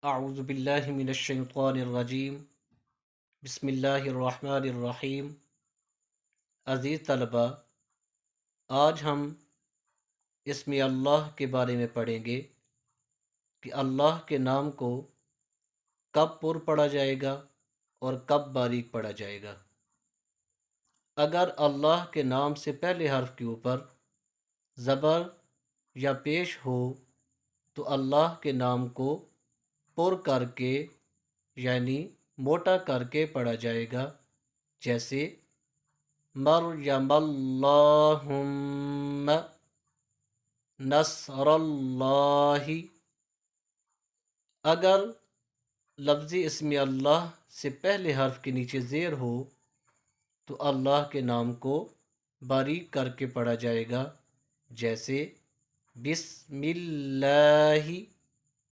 اعوذ باللہ من الشیطان الرجیم، بسم اللہ الرحمن الرحیم۔ عزیز طلبہ، آج ہم اسم اللہ کے بارے میں پڑھیں گے کہ اللہ کے نام کو کب پر پڑھا جائے گا اور کب باریک پڑھا جائے گا۔ اگر اللہ کے نام سے پہلے حرف کے اوپر زبر یا پیش ہو تو اللہ کے نام کو پر کر کے یعنی موٹا کر کے پڑھا جائے گا، جیسے مریم اللہم نصر اللہ۔ اگر لفظ اسم اللہ سے پہلے حرف کے نیچے زیر ہو تو اللہ کے نام کو باریک کر کے پڑھا جائے گا، جیسے بسم اللہ